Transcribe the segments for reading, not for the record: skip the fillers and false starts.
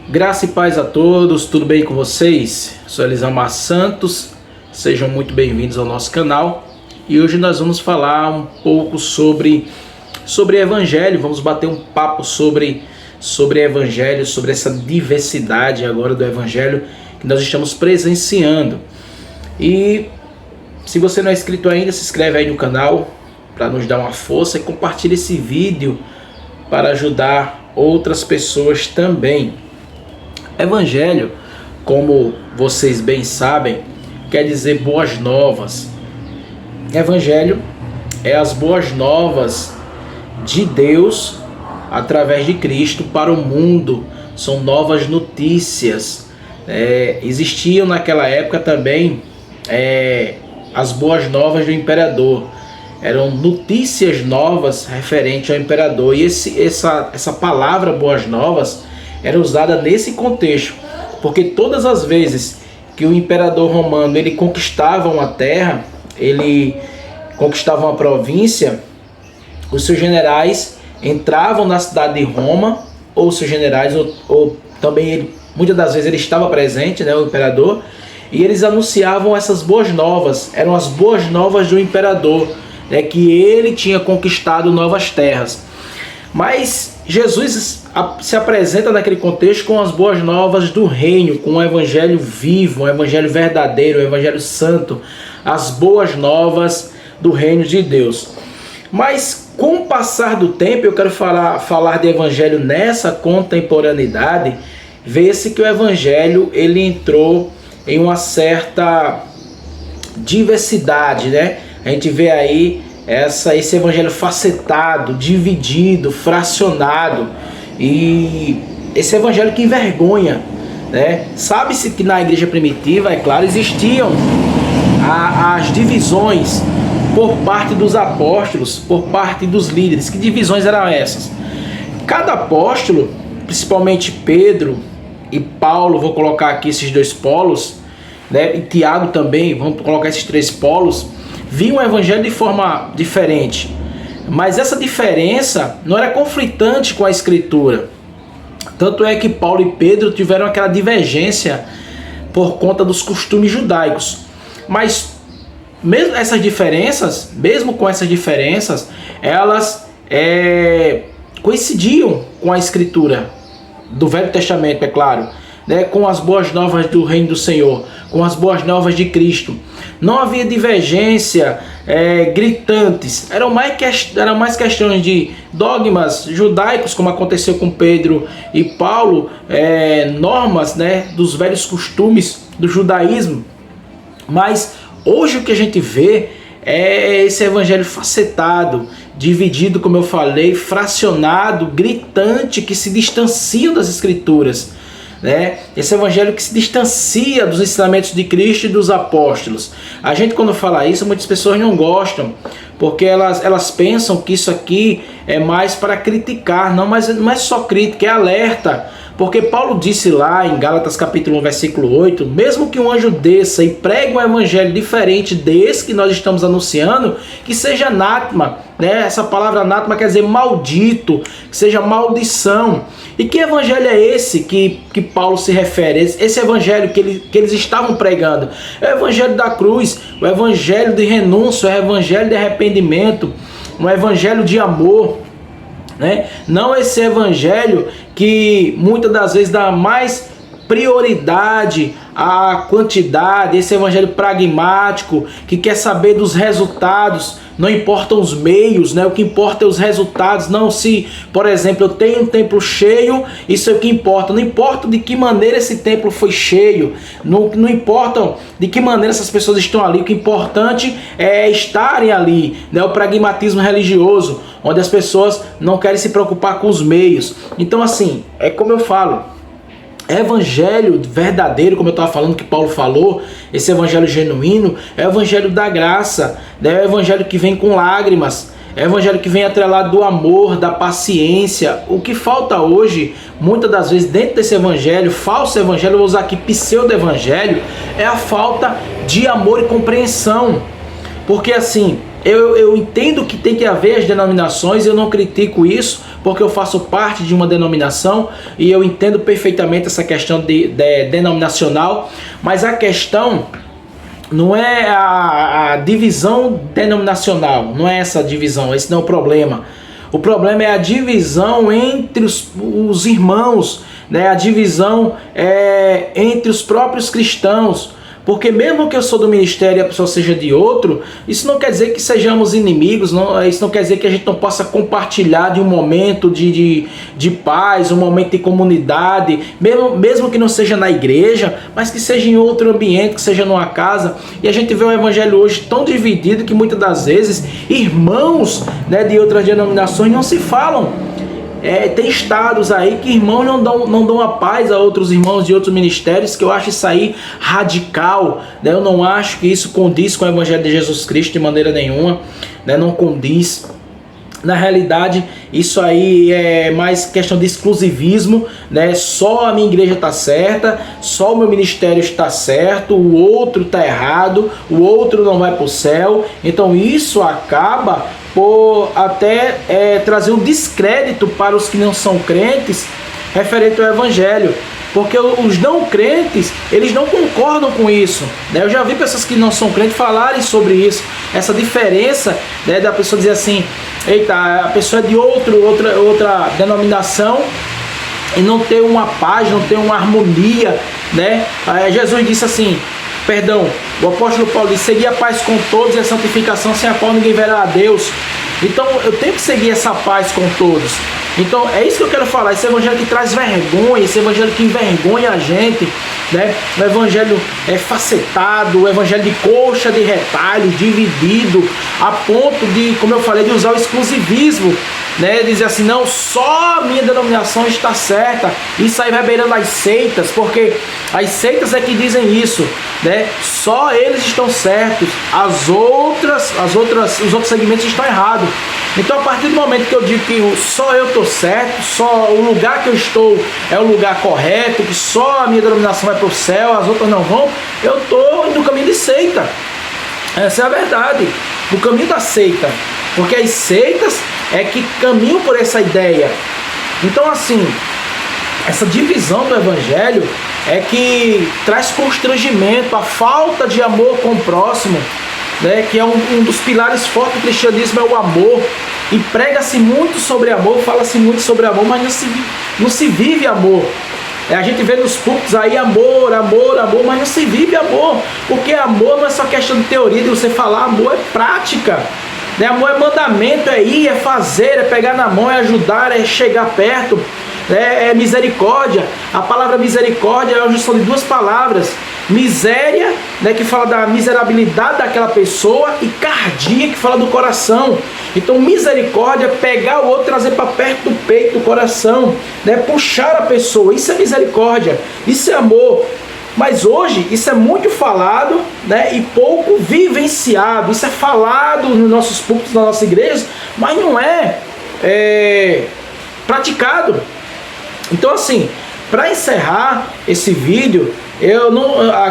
Graça e paz a todos, tudo bem com vocês? Sou Elisama Santos, sejam muito bem-vindos ao nosso canal. E hoje nós vamos falar um pouco sobre Evangelho, vamos bater um papo sobre Evangelho, sobre essa diversidade agora do Evangelho que nós estamos presenciando. E se você não é inscrito ainda, se inscreve aí no canal para nos dar uma força e compartilhe esse vídeo para ajudar outras pessoas também. Evangelho, como vocês bem sabem, quer dizer boas novas. Evangelho é as boas novas de Deus através de Cristo para o mundo. São novas notícias. Existiam naquela época também as boas novas do imperador. Eram notícias novas referentes ao imperador. E essa palavra boas novas era usada nesse contexto, porque todas as vezes que o imperador romano ele conquistava uma terra, ele conquistava uma província, os seus generais entravam na cidade de Roma, ou seus generais, ou também ele, muitas das vezes ele estava presente, né, o imperador, e eles anunciavam essas boas novas. Eram as boas novas do imperador, né, que ele tinha conquistado novas terras. Mas Jesus se apresenta naquele contexto com as boas novas do reino, com um evangelho vivo, um evangelho verdadeiro, um evangelho santo, as boas novas do reino de Deus. Mas com o passar do tempo, eu quero falar de evangelho nessa contemporaneidade, vê-se que o evangelho ele entrou em uma certa diversidade, né? A gente vê aí esse evangelho facetado, dividido, fracionado, e esse evangelho que envergonha, né? Sabe-se que na igreja primitiva, é claro, existiam as divisões por parte dos apóstolos, por parte dos líderes. Que divisões eram essas? Cada apóstolo, principalmente Pedro e Paulo, vou colocar aqui esses dois polos, né? E Tiago também, vamos colocar esses três polos, viam o evangelho de forma diferente, mas essa diferença não era conflitante com a escritura. Tanto é que Paulo e Pedro tiveram aquela divergência por conta dos costumes judaicos. Mas mesmo com essas diferenças, elas coincidiam com a escritura do Velho Testamento, é claro, né, com as boas novas do reino do Senhor, com as boas novas de Cristo. Não havia divergência gritantes, eram mais questões de dogmas judaicos, como aconteceu com Pedro e Paulo, normas, né, dos velhos costumes do judaísmo. Mas hoje o que a gente vê é esse evangelho facetado, dividido, como eu falei, fracionado, gritante, que se distancia das escrituras, né? Esse evangelho que se distancia dos ensinamentos de Cristo e dos apóstolos. A gente, quando fala isso, muitas pessoas não gostam, porque elas pensam que isso aqui é mais para criticar. Não, mas não é só crítica, é alerta. Porque Paulo disse lá em Gálatas capítulo 1, versículo 8, mesmo que um anjo desça e pregue um evangelho diferente desse que nós estamos anunciando, que seja anátema, né? Essa palavra anátema quer dizer maldito, que seja maldição. E que evangelho é esse que Paulo se refere? Esse evangelho que eles estavam pregando é o evangelho da cruz, o evangelho de renúncia, o evangelho de arrependimento, um evangelho de amor, né? Não esse evangelho que muitas das vezes dá mais prioridade à quantidade, esse evangelho pragmático que quer saber dos resultados, não importam os meios, né? O que importa é os resultados. Não, se, por exemplo, eu tenho um templo cheio, isso é o que importa. Não importa de que maneira esse templo foi cheio, não importa de que maneira essas pessoas estão ali. O que é importante é estarem ali, né? O pragmatismo religioso, onde as pessoas não querem se preocupar com os meios. Então, assim, é como eu falo, evangelho verdadeiro, como eu estava falando, que Paulo falou, esse evangelho genuíno, é o evangelho da graça, é o evangelho que vem com lágrimas, é o evangelho que vem atrelado do amor, da paciência. O que falta hoje, muitas das vezes, dentro desse evangelho, falso evangelho, eu vou usar aqui pseudo-evangelho, é a falta de amor e compreensão. Porque assim, eu entendo que tem que haver as denominações, eu não critico isso, porque eu faço parte de uma denominação e eu entendo perfeitamente essa questão de denominacional, mas a questão não é a divisão denominacional, não é essa divisão, esse não é o problema. O problema é a divisão entre os irmãos, né? A divisão entre os próprios cristãos. Porque mesmo que eu sou do ministério e a pessoa seja de outro, isso não quer dizer que sejamos inimigos, isso não quer dizer que a gente não possa compartilhar de um momento de paz, um momento de comunidade, mesmo que não seja na igreja, mas que seja em outro ambiente, que seja numa casa. E a gente vê o evangelho hoje tão dividido que muitas das vezes irmãos, né, de outras denominações não se falam. Tem estados aí que irmãos não dão a paz a outros irmãos de outros ministérios, que eu acho isso aí radical, né? Eu não acho que isso condiz com o evangelho de Jesus Cristo de maneira nenhuma, né? Não condiz. Na realidade, isso aí é mais questão de exclusivismo, né? Só a minha igreja está certa, só o meu ministério está certo, o outro está errado, o outro não vai para o céu. Então isso acaba por até trazer um descrédito para os que não são crentes referente ao evangelho. Porque os não crentes, eles não concordam com isso, né? Eu já vi pessoas que não são crentes falarem sobre isso, essa diferença, né, da pessoa dizer assim, eita, a pessoa é de outra denominação e não ter uma paz, não ter uma harmonia, né? Jesus disse assim, o apóstolo Paulo disse, seguir a paz com todos e a santificação, sem a qual ninguém verá a Deus. Então eu tenho que seguir essa paz com todos. Então é isso que eu quero falar, esse evangelho que traz vergonha, esse evangelho que envergonha a gente, né? O evangelho facetado, o evangelho de coxa de retalho, dividido, a ponto de, como eu falei, de usar o exclusivismo, né? Dizer assim, não, só a minha denominação está certa. Isso aí vai beirando as seitas, porque as seitas é que dizem isso, né? Só eles estão certos, os outros segmentos estão errados. Então a partir do momento que eu digo que só eu estou certo, só o lugar que eu estou é o lugar correto, que só a minha denominação vai para o céu, as outras não vão, eu estou no caminho de seita. Essa é a verdade, no caminho da seita, porque as seitas é que caminham por essa ideia. Então assim, essa divisão do evangelho é que traz constrangimento, a falta de amor com o próximo, né, que é um dos pilares fortes do cristianismo, é o amor. E prega-se muito sobre amor, fala-se muito sobre amor, mas não se vive amor. A gente vê nos púlpitos aí amor, mas não se vive amor. Porque amor não é só questão de teoria, de você falar, amor é prática. Né? Amor é mandamento, é ir, é fazer, é pegar na mão, é ajudar, é chegar perto. É misericórdia. A palavra misericórdia é a junção de duas palavras. Miséria, né, que fala da miserabilidade daquela pessoa, e cardia, que fala do coração. Então misericórdia é pegar o outro, trazer para perto do peito, do coração, né, puxar a pessoa. Isso é misericórdia, isso é amor. Mas hoje isso é muito falado, né, e pouco vivenciado. Isso é falado nos nossos púlpitos, nas nossas igrejas, mas não é praticado. Então assim, para encerrar esse vídeo,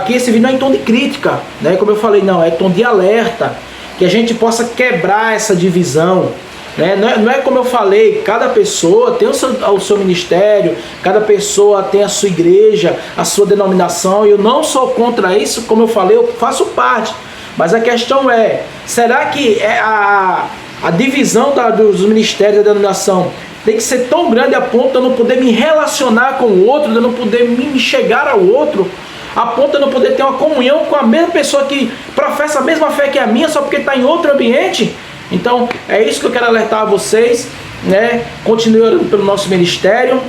esse vídeo não é em tom de crítica, né? Como eu falei, não, é tom de alerta, que a gente possa quebrar essa divisão, né? Não é como eu falei, cada pessoa tem o seu ministério, cada pessoa tem a sua igreja, a sua denominação, e eu não sou contra isso, como eu falei, eu faço parte, mas a questão é, será que a divisão dos ministérios da denominação tem que ser tão grande a ponto de eu não poder me relacionar com o outro, de eu não poder me chegar ao outro, a ponto de eu não poder ter uma comunhão com a mesma pessoa que professa a mesma fé que a minha, só porque está em outro ambiente? Então é isso que eu quero alertar a vocês, né? Continue orando pelo nosso ministério,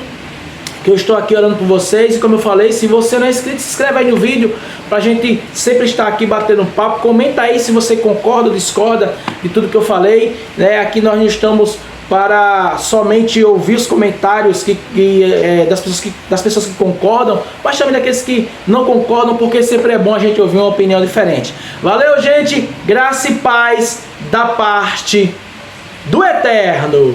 que eu estou aqui orando por vocês. E como eu falei, se você não é inscrito, se inscreve aí no vídeo, para a gente sempre estar aqui batendo um papo. Comenta aí se você concorda ou discorda de tudo que eu falei, né? Aqui nós não estamos para somente ouvir os comentários das pessoas que concordam, mas também daqueles que não concordam, porque sempre é bom a gente ouvir uma opinião diferente. Valeu, gente! Graça e paz da parte do Eterno!